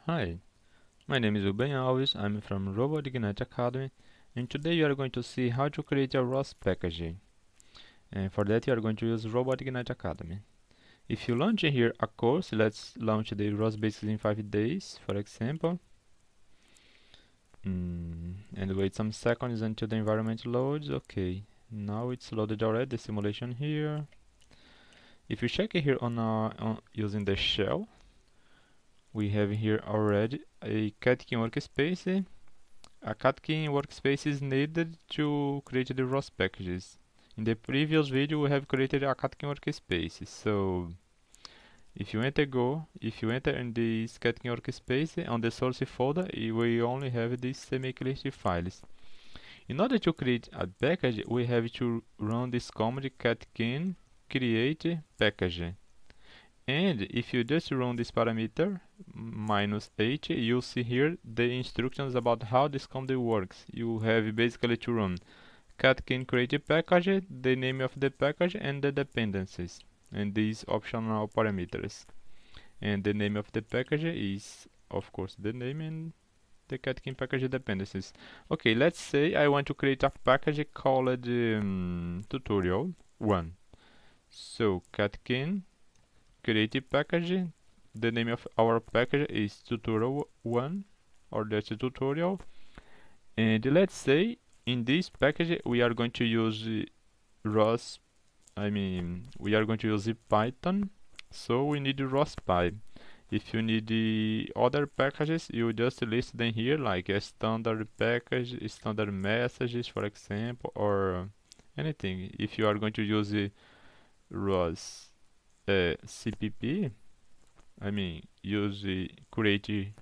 Hi, my name is Ruben Alves, I'm from Robot Ignite Academy, and today you are going to see how to create a ROS package. And for that you are going to use Robot Ignite Academy. If you launch here a course, let's launch the ROS Basics in 5 days, for example. And wait some seconds until the environment loads. Okay, now it's loaded already, the simulation here. If you check here on using the shell, we have here already a Catkin workspace. A Catkin workspace is needed to create the ROS packages. In the previous video we have created a Catkin workspace. So if you enter in this Catkin workspace on the source folder, we only have these semi-list files. In order to create a package, we have to run this command catkin create package. And if you just run this parameter -8, you'll see here the instructions about how this command works. You have basically to run catkin create package, the name of the package, and the dependencies, and these optional parameters. And the name of the package is, of course, the name and the catkin package dependencies. Okay, let's say I want to create a package called tutorial1. So catkin create package, the name of our package is tutorial1, or that's a tutorial. And let's say in this package we are going to use ROS, we are going to use Python, so we need ROSPy. If you need the other packages, you just list them here, like a standard package, standard messages, for example, or anything. If you are going to use ROS CPP, create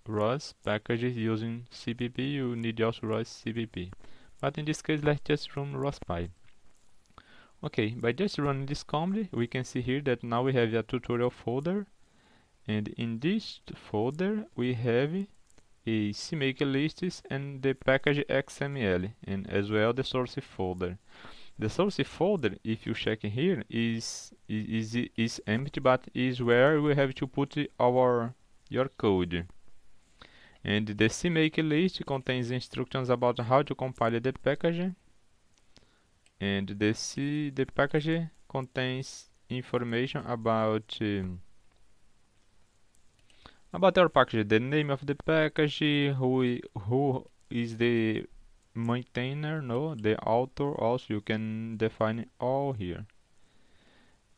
ROS packages using CPP, you need also ROS CPP. But in this case, let's just run ROSPy. Okay, by just running this command, we can see here that now we have a tutorial folder, and in this folder we have a CMake lists and the package XML, and as well the source folder. The source folder, if you check here, is empty, but is where we have to put your code. And the CMake list contains instructions about how to compile the package, and the package contains information about our package, the name of the package, who is the maintainer, the author. Also, you can define all here.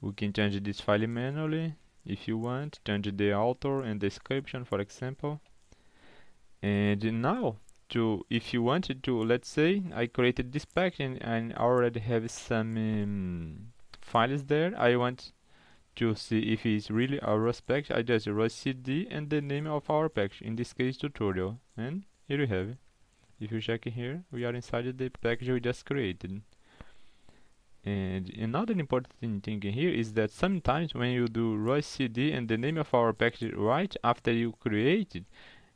We can change this file manually if you want, change the author and description, for example. And now, if you wanted to, let's say I created this package and I already have some files there. I want to see if it's really a ROS package. I just ROS cd and the name of our package, in this case tutorial, and here we have it. If you check here, we are inside the package we just created. And another important thing here is that sometimes when you do ROS cd and the name of our package right after you create it,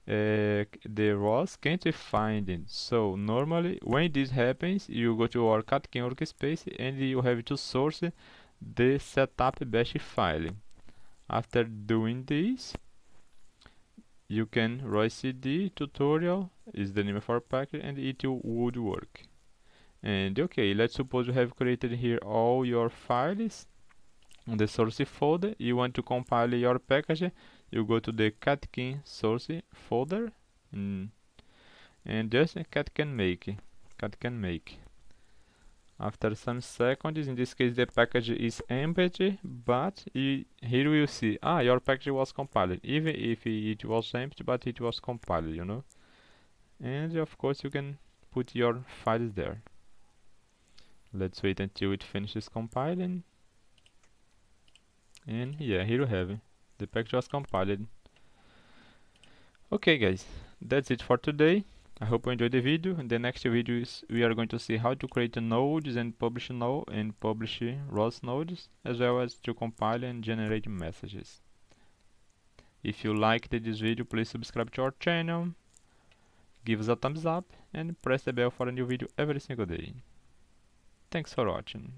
the ROS can't find it. So normally when this happens, you go to our Catkin workspace and you have to source the setup bash file. After doing this, you can ROS cd tutorial is the name of our package and it would work. And okay, let's suppose you have created here all your files on the source folder. You want to compile your package, you go to the catkin source folder and just catkin make. After some seconds, in this case the package is empty, but here we will see, your package was compiled, even if it was empty, but it was compiled, And of course you can put your files there. Let's wait until it finishes compiling. And yeah, here we have it. The package was compiled. Okay guys, that's it for today. I hope you enjoyed the video. In the next video we are going to see how to create nodes and publish ROS nodes, as well as to compile and generate messages. If you liked this video, please subscribe to our channel, give us a thumbs up, and press the bell for a new video every single day. Thanks for watching.